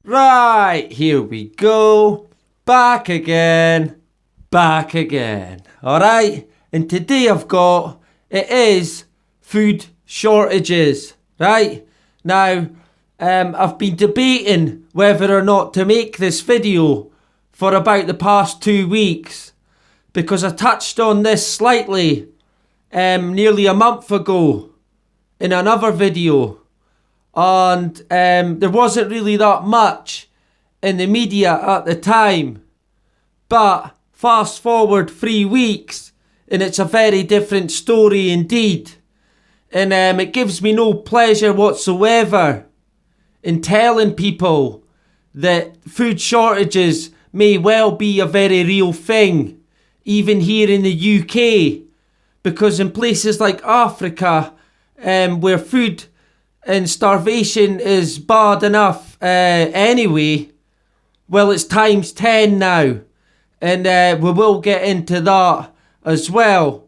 Right, here we go. Back again. Alright, and today it is food shortages. Right, now I've been debating whether or not to make this video for about the past 2 weeks because I touched on this slightly nearly a month ago in another video. And there wasn't really that much in the media at the time. But fast forward 3 weeks and it's a very different story indeed. And it gives me no pleasure whatsoever in telling people that food shortages may well be a very real thing, even here in the UK. Because in places like Africa, where food and starvation is bad enough anyway, well, it's times 10 now. And we will get into that as well.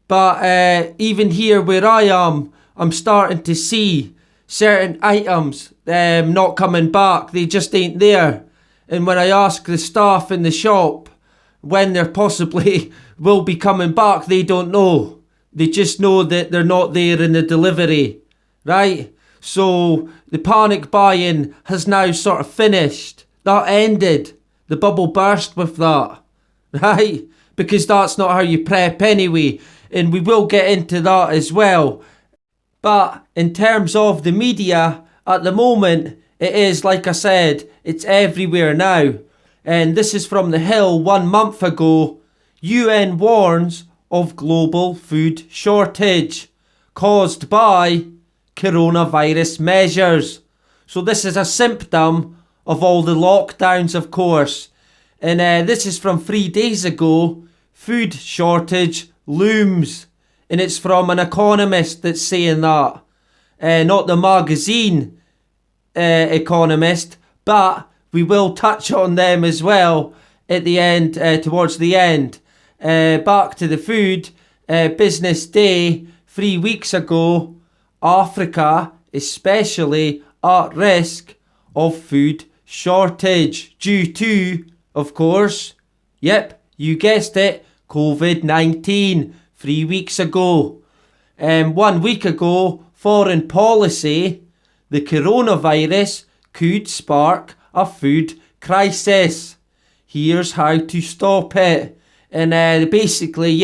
But even here where I am, I'm starting to see certain items not coming back. They just ain't there. And when I ask the staff in the shop when they're possibly will be coming back, they don't know. They just know that they're not there in the delivery. Right? So the panic buying has now sort of finished. That ended. The bubble burst with that. Right? Because that's not how you prep anyway. And we will get into that as well. But in terms of the media, at the moment, it is, like I said, it's everywhere now. And this is from The Hill 1 month ago. UN warns of global food shortage caused by coronavirus measures. So this is a symptom of all the lockdowns, of course. And this is from 3 days ago. Food shortage looms. And it's from an Economist that's saying that. Not the magazine Economist, but we will touch on them as well at the end, towards the end. Back to the food. Business Day 3 weeks ago. Africa, especially at risk of food shortage due to, of course, yep, you guessed it, COVID-19 3 weeks ago. 1 week ago, foreign policy, the coronavirus could spark a food crisis. Here's how to stop it. And basically,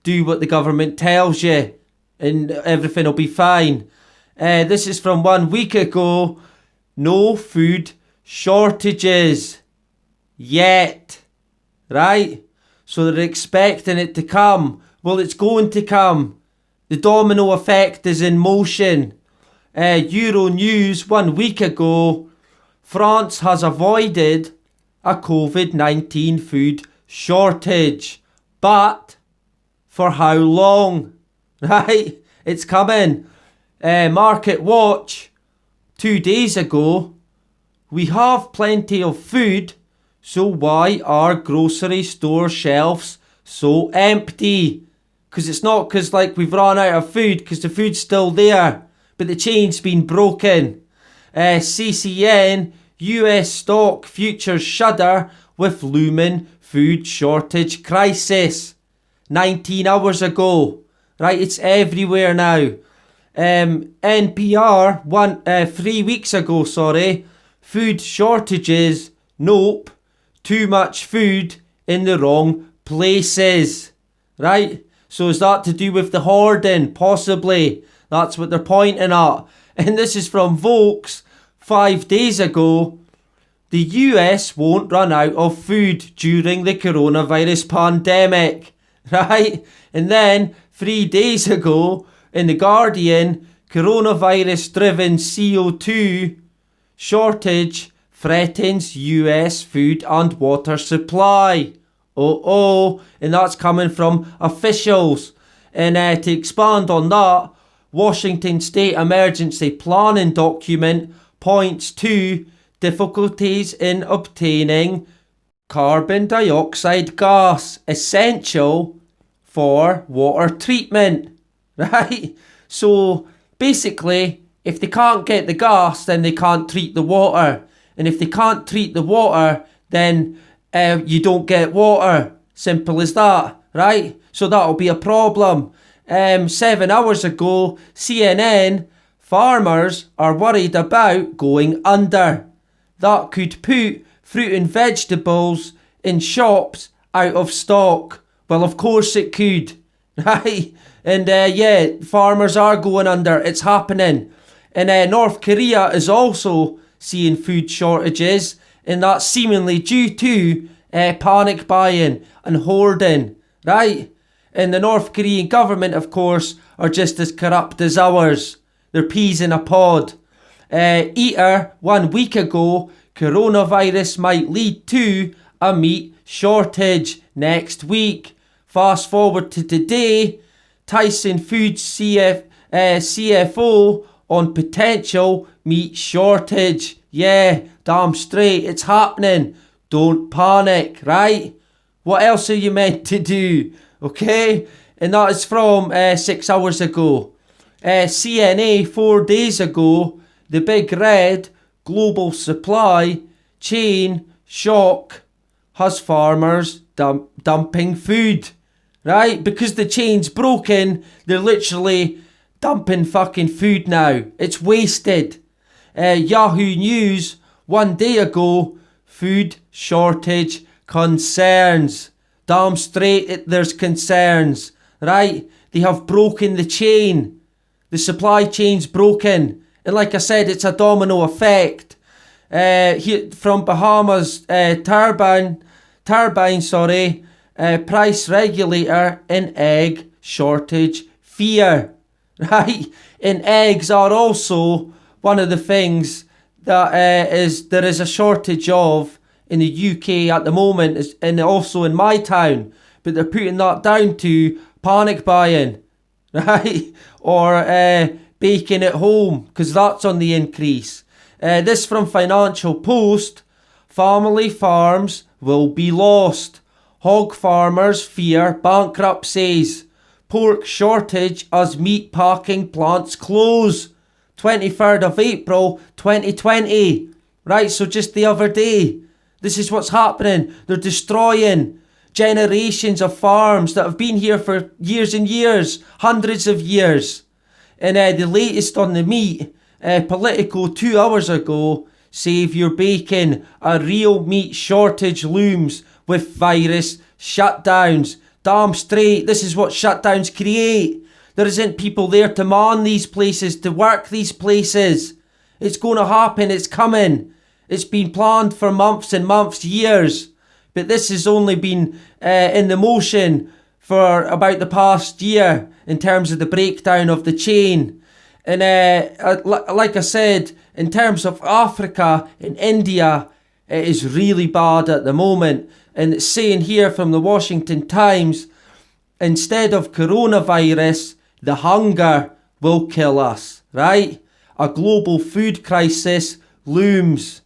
do what the government tells you and everything will be fine. This is from 1 week ago. No food shortages yet. Right? So they're expecting it to come. Well, it's going to come. The domino effect is in motion. Euro News 1 week ago. France has avoided a COVID-19 food shortage. But for how long? Right? It's coming. Market Watch 2 days ago. We have plenty of food, so why are grocery store shelves so empty? Because it's not because we've run out of food, because the food's still there, but the chain's been broken. CCN, US stock futures shudder with looming food shortage crisis. 19 hours ago. Right, it's everywhere now. NPR 3 weeks ago, food shortages, nope, too much food in the wrong places. Right? So is that to do with the hoarding? Possibly. That's what they're pointing at. And this is from Volks 5 days ago. The US won't run out of food during the coronavirus pandemic. Right? And then 3 days ago in The Guardian, coronavirus-driven CO2 shortage threatens US food and water supply. And that's coming from officials. And to expand on that, Washington State Emergency Planning document points to difficulties in obtaining carbon dioxide gas, essential for water treatment. Right? So basically, if they can't get the gas, then they can't treat the water. And if they can't treat the water, then you don't get water. Simple as that, right? So that'll be a problem. 7 hours ago, CNN, farmers are worried about going under. That could put fruit and vegetables in shops out of stock. Well, of course it could, right? And yeah, farmers are going under. It's happening. And North Korea is also seeing food shortages, and that's seemingly due to panic buying and hoarding, right? And the North Korean government, of course, are just as corrupt as ours. They're peas in a pod. Eater, 1 week ago, coronavirus might lead to a meat shortage next week. Fast forward to today, Tyson Foods CFO on potential meat shortage. Yeah, damn straight, it's happening. Don't panic, right? What else are you meant to do? Okay? And that is from 6 hours ago. CNA 4 days ago, the big red global supply chain shock has farmers dumping food, right? Because the chain's broken, they're literally dumping fucking food now. It's wasted. Yahoo News 1 day ago, food shortage concerns. Damn straight there's concerns, right? They have broken the chain. The supply chain's broken. And like I said, it's a domino effect. Here from Bahamas, turbine, price regulator in egg shortage fear, right? And eggs are also one of the things that there is a shortage of in the UK at the moment, and also in my town. But they're putting that down to panic buying, right? Or baking at home, because that's on the increase. This from Financial Post. Family farms will be lost. Hog farmers fear bankruptcies. Pork shortage as meat packing plants close. 23rd of April 2020. Right, so just the other day. This is what's happening. They're destroying generations of farms that have been here for years and years, hundreds of years. And the latest on the meat, Politico 2 hours ago, save your bacon, a real meat shortage looms with virus shutdowns. Damn straight, this is what shutdowns create. There isn't people there to man these places, to work these places. It's going to happen, it's coming. It's been planned for months and months, years. But this has only been in the motion for about the past year in terms of the breakdown of the chain. And like I said, in terms of Africa and India, it is really bad at the moment. And it's saying here from the Washington Times, instead of coronavirus, the hunger will kill us, right? A global food crisis looms.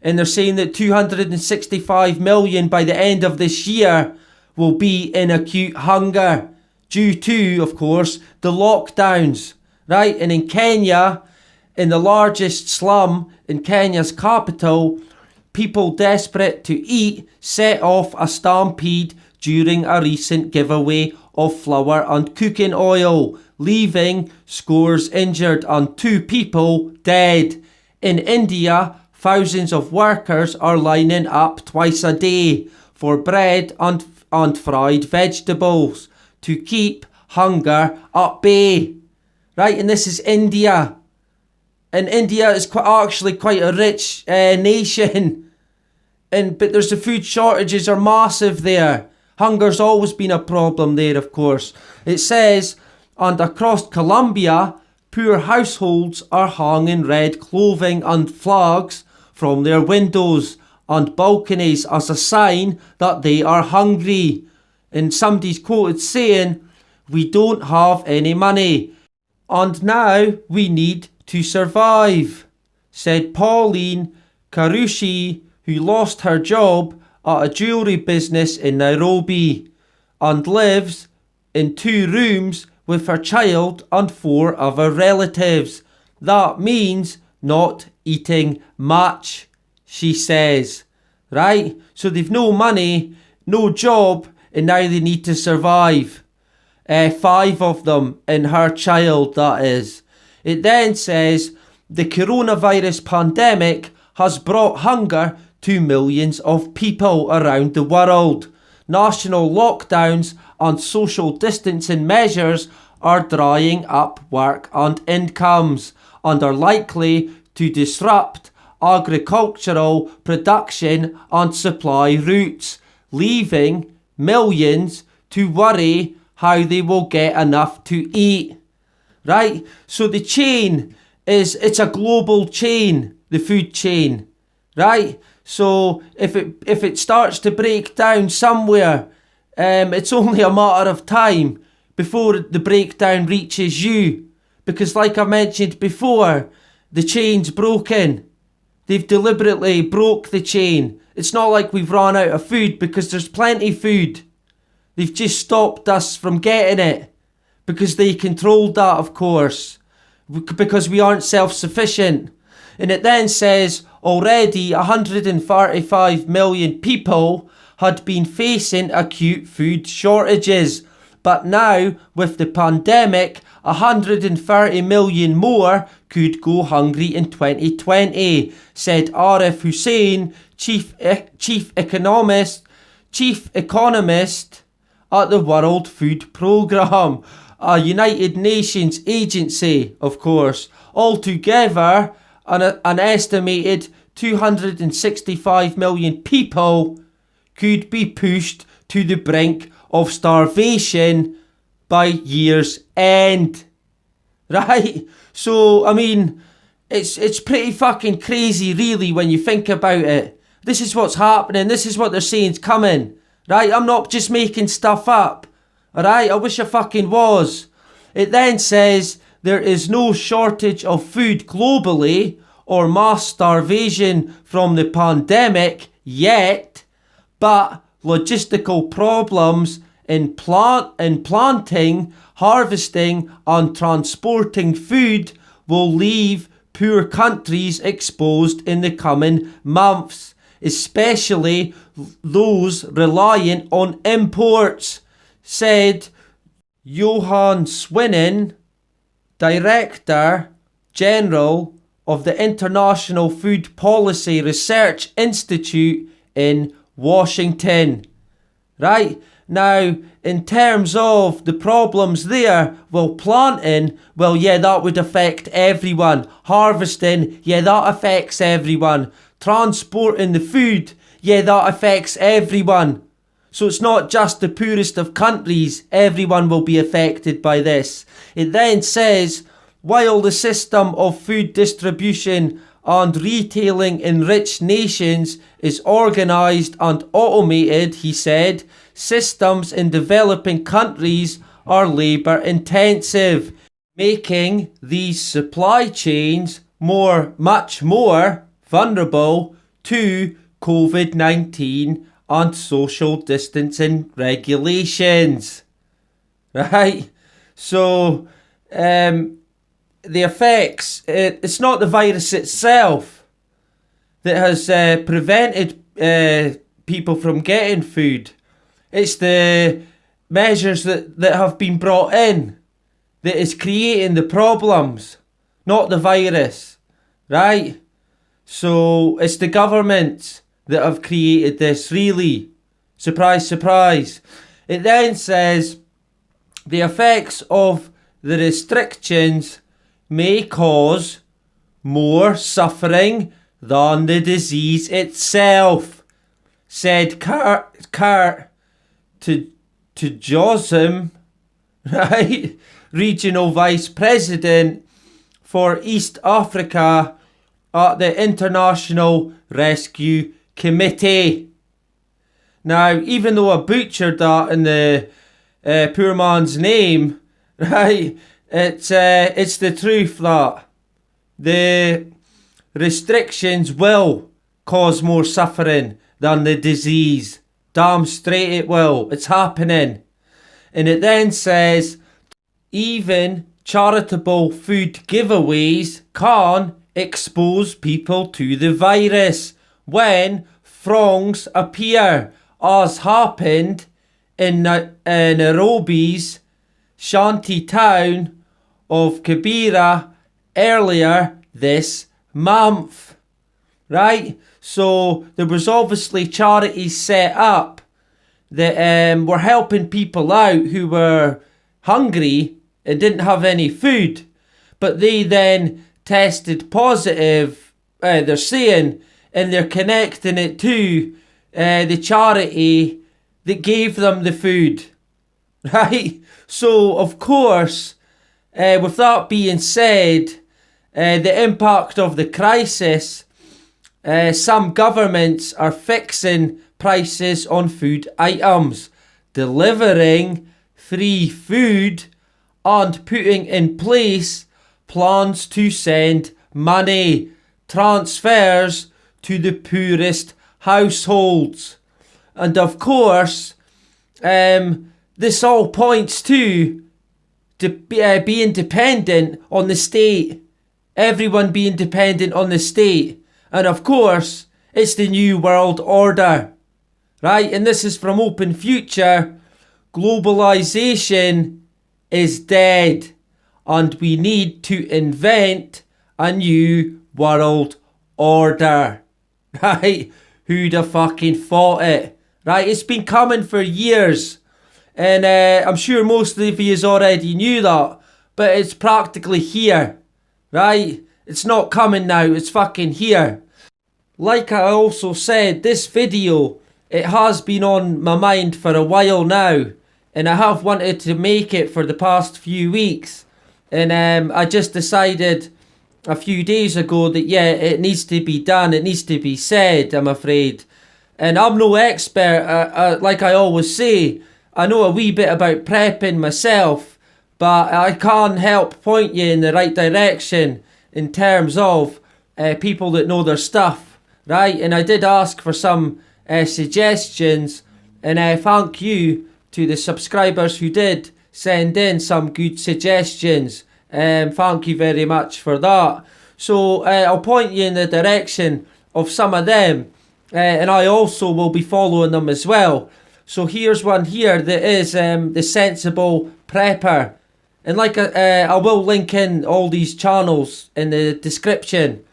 And they're saying that 265 million by the end of this year will be in acute hunger due to, of course, the lockdowns, right? And in Kenya, in the largest slum in Kenya's capital, people desperate to eat set off a stampede during a recent giveaway of flour and cooking oil, leaving scores injured and 2 people dead. In India, thousands of workers are lining up twice a day for bread and fried vegetables to keep hunger at bay. Right, and this is India. And India is actually quite a rich nation. But there's the food shortages are massive there. Hunger's always been a problem there, of course. It says, and across Colombia, poor households are hanging red clothing and flags from their windows and balconies as a sign that they are hungry. And somebody's quoted saying, "We don't have any money, and now we need to survive," said Pauline Karushi, who lost her job at a jewellery business in Nairobi and lives in 2 rooms with her child and 4 other relatives. That means not eating much, she says. Right? So they've no money, no job, and now they need to survive. 5 of them, and her child, that is. It then says, the coronavirus pandemic has brought hunger to millions of people around the world. National lockdowns and social distancing measures are drying up work and incomes and are likely to disrupt agricultural production and supply routes, leaving millions to worry how they will get enough to eat. Right? So the chain it's a global chain, the food chain. Right? So if it starts to break down somewhere, it's only a matter of time before the breakdown reaches you. Because like I mentioned before, the chain's broken. They've deliberately broke the chain. It's not like we've run out of food, because there's plenty of food. They've just stopped us from getting it. Because they controlled that, of course. Because we aren't self-sufficient. And it then says already 135 million people had been facing acute food shortages. But now, with the pandemic, 130 million more could go hungry in 2020, said Arif Hussain, chief economist at the World Food Programme, a United Nations agency, of course. Altogether, an estimated 265 million people could be pushed to the brink of starvation by year's end. Right? So, I mean, it's pretty fucking crazy, really, when you think about it. This is what's happening. This is what they're saying's coming. Right? I'm not just making stuff up. Alright? I wish I fucking was. It then says there is no shortage of food globally or mass starvation from the pandemic yet, but logistical problems in planting, harvesting and transporting food will leave poor countries exposed in the coming months, especially those reliant on imports, said Johan Swinnen, Director General of the International Food Policy Research Institute in Washington. Right? Now, in terms of the problems there, well, planting, well, yeah, that would affect everyone. Harvesting, yeah, that affects everyone. Transporting the food, yeah, that affects everyone. So it's not just the poorest of countries, everyone will be affected by this. It then says, while the system of food distribution and retailing in rich nations is organised and automated, he said, systems in developing countries are labour intensive, making these supply chains much more vulnerable to COVID-19 and social distancing regulations. Right? So, the effects, it's not the virus itself that has prevented people from getting food. It's the measures that have been brought in that is creating the problems, not the virus, right? So it's the governments that have created this, really. Surprise, surprise. It then says the effects of the restrictions may cause more suffering than the disease itself, said Kurt to Josem, right, Regional Vice President for East Africa at the International Rescue Committee. Now, even though I butchered that in the poor man's name, right, it's the truth that the restrictions will cause more suffering than the disease. Damn straight it will. It's happening. And it then says, even charitable food giveaways can expose people to the virus, when throngs appear, as happened in Nairobi's shanty town of Kibera earlier this month. Right? So there was obviously charities set up that were helping people out who were hungry and didn't have any food. But they then tested positive, they're saying, and they're connecting it to the charity that gave them the food. Right? So, of course, with that being said, the impact of the crisis, some governments are fixing prices on food items, delivering free food, and putting in place plans to send money transfers to the poorest households. And of course, this all points to being dependent on the state. Everyone being dependent on the state. And of course, it's the New World Order. Right? And this is from Open Future. Globalization is dead. And we need to invent a new world order. Right? Who'd have fucking thought it? Right? It's been coming for years. And I'm sure most of you already knew that. But it's practically here. Right? It's not coming now. It's fucking here. Like I also said, this video, it has been on my mind for a while now. And I have wanted to make it for the past few weeks. And I just decided a few days ago that, yeah, it needs to be done. It needs to be said, I'm afraid. And I'm no expert, like I always say. I know a wee bit about prepping myself, but I can't help point you in the right direction in terms of people that know their stuff, right? And I did ask for some suggestions, and thank you to the subscribers who did send in some good suggestions. Thank you very much for that. So I'll point you in the direction of some of them, and I also will be following them as well. So here's one here that is the Sensible Prepper. And like I will link in all these channels in the description.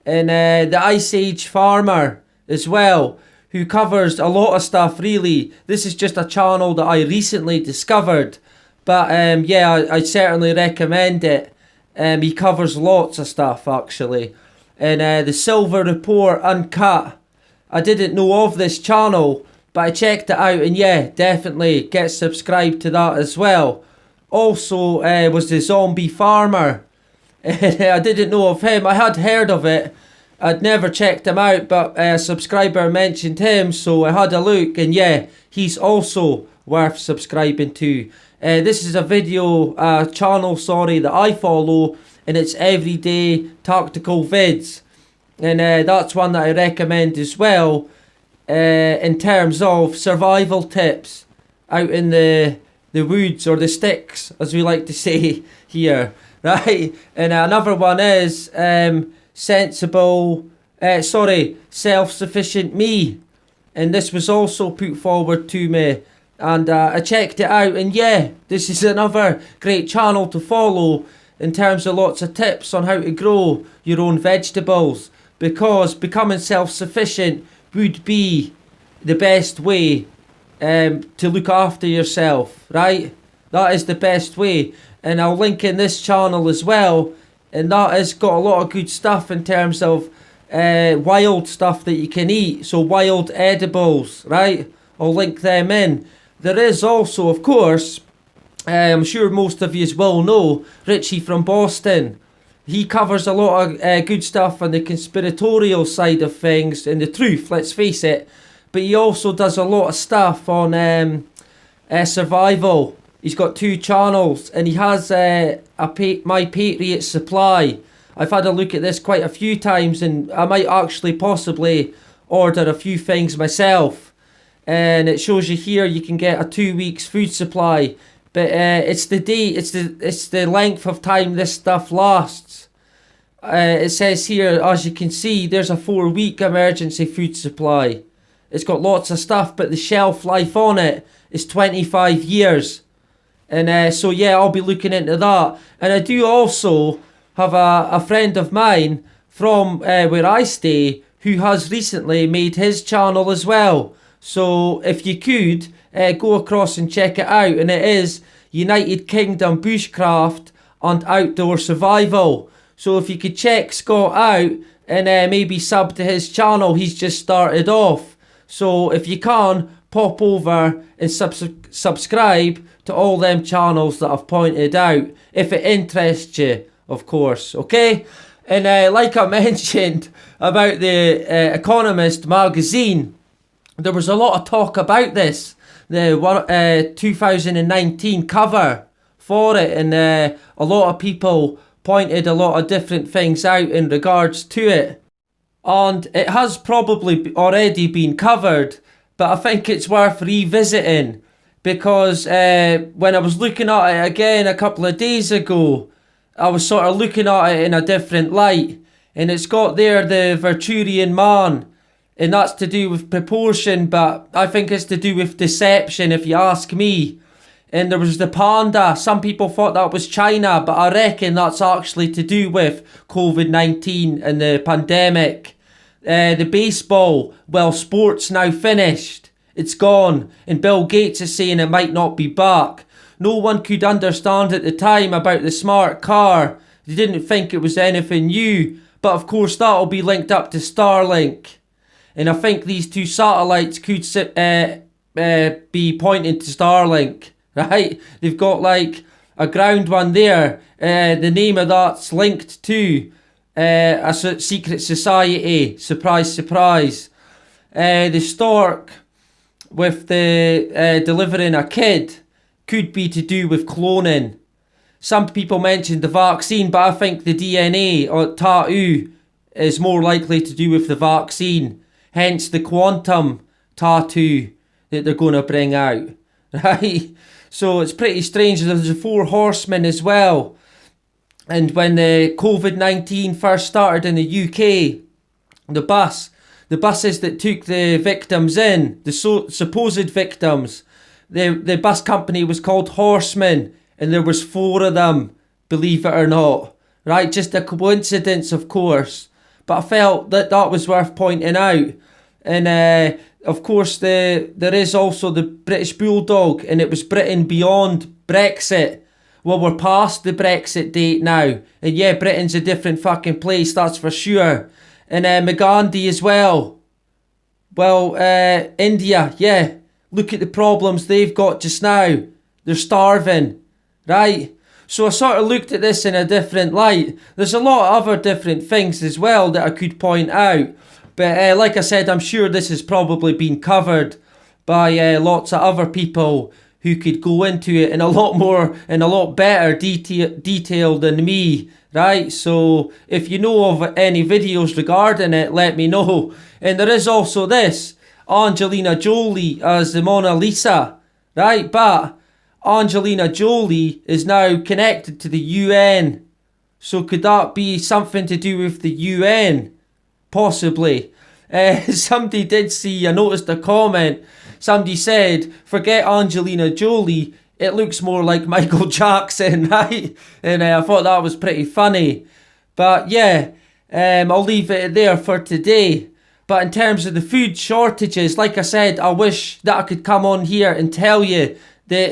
And the Ice Age Farmer as well, who covers a lot of stuff really. This is just a channel that I recently discovered. But yeah, I certainly recommend it. He covers lots of stuff actually. And the Silver Report Uncut. I didn't know of this channel, but I checked it out, and yeah, definitely get subscribed to that as well. Also was the Zombie Farmer. I didn't know of him. I had heard of it. I'd never checked him out, but a subscriber mentioned him, so I had a look, and yeah, he's also worth subscribing to. This is a video channel, that I follow, and it's everyday tactical vids. And that's one that I recommend as well. In terms of survival tips out in the woods, or the sticks as we like to say here, right? And another one is Self-Sufficient Me, and this was also put forward to me, and I checked it out, and yeah, this is another great channel to follow in terms of lots of tips on how to grow your own vegetables, because becoming self-sufficient would be the best way to look after yourself, right? That is the best way. And I'll link in this channel as well, and that has got a lot of good stuff in terms of wild stuff that you can eat, so wild edibles, right? I'll link them in. There is also, of course, I'm sure most of you will know, Richie from Boston. He covers a lot of good stuff on the conspiratorial side of things and the truth, let's face it. But he also does a lot of stuff on survival. He's got 2 channels, and he has My Patriot Supply. I've had a look at this quite a few times, and I might actually possibly order a few things myself. And it shows you here you can get a 2 weeks food supply. But it's the length of time this stuff lasts. it says here, as you can see, there's a 4-week emergency food supply. It's got lots of stuff, but the shelf life on it is 25 years. And so yeah, I'll be looking into that. And I do also have a friend of mine from where I stay who has recently made his channel as well. So if you could, go across and check it out. And it is United Kingdom Bushcraft and Outdoor Survival. So if you could check Scott out and maybe sub to his channel, he's just started off. So if you can, pop over and subscribe to all them channels that I've pointed out, if it interests you, of course, okay? And like I mentioned about the Economist magazine, there was a lot of talk about this, the 2019 cover for it, and a lot of people pointed a lot of different things out in regards to it. And it has probably already been covered, but I think it's worth revisiting, because when I was looking at it again a couple of days ago, I was sort of looking at it in a different light. And it's got there the Virturian man, and that's to do with proportion, but I think it's to do with deception, if you ask me. And there was the panda. Some people thought that was China, but I reckon that's actually to do with COVID-19 and the pandemic. The baseball, well, sport's now finished. It's gone. And Bill Gates is saying it might not be back. No one could understand at the time about the smart car. They didn't think it was anything new. But of course that'll be linked up to Starlink. And I think these two satellites could be pointing to Starlink. Right? They've got like a ground one there. The name of that's linked to a secret society. Surprise, surprise. The stork with the delivering a kid could be to do with cloning. Some people mentioned the vaccine, but I think the DNA or tattoo is more likely to do with the vaccine. Hence the quantum tattoo that they're going to bring out. Right? So it's pretty strange. There's the 4 horsemen as well. And when the COVID-19 first started in the UK, the buses that took the victims in, the supposed victims, the bus company was called Horsemen, and there was 4 of them, believe it or not. Right, just a coincidence, of course. But I felt that that was worth pointing out. And of course, there is also the British Bulldog, and it was Britain beyond Brexit. Well, we're past the Brexit date now. And yeah, Britain's a different fucking place, that's for sure. And Magandhi as well. Well, India, yeah. Look at the problems they've got just now. They're starving, right? So I sort of looked at this in a different light. There's a lot of other different things as well that I could point out. But like I said, I'm sure this has probably been covered by lots of other people who could go into it in a lot more and a lot better detail than me, right? So if you know of any videos regarding it, let me know. And there is also this, Angelina Jolie as the Mona Lisa, right? But Angelina Jolie is now connected to the UN. So could that be something to do with the UN? Possibly. Somebody did see, I noticed a comment, somebody said, forget Angelina Jolie, it looks more like Michael Jackson, right? And I thought that was pretty funny. But yeah, I'll leave it there for today. But in terms of the food shortages, like I said, I wish that I could come on here and tell you that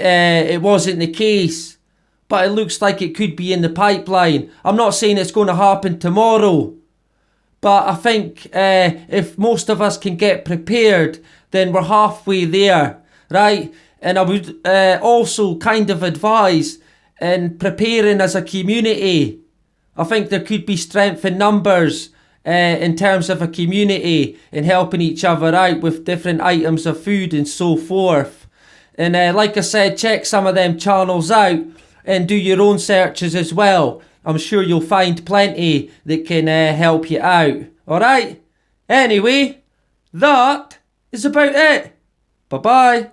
it wasn't the case. But it looks like it could be in the pipeline. I'm not saying it's going to happen tomorrow. But I think if most of us can get prepared, then we're halfway there, right? And I would also kind of advise in preparing as a community. I think there could be strength in numbers in terms of a community and helping each other out with different items of food and so forth. And like I said, check some of them channels out and do your own searches as well. I'm sure you'll find plenty that can help you out. Alright? Anyway, that is about it. Bye-bye.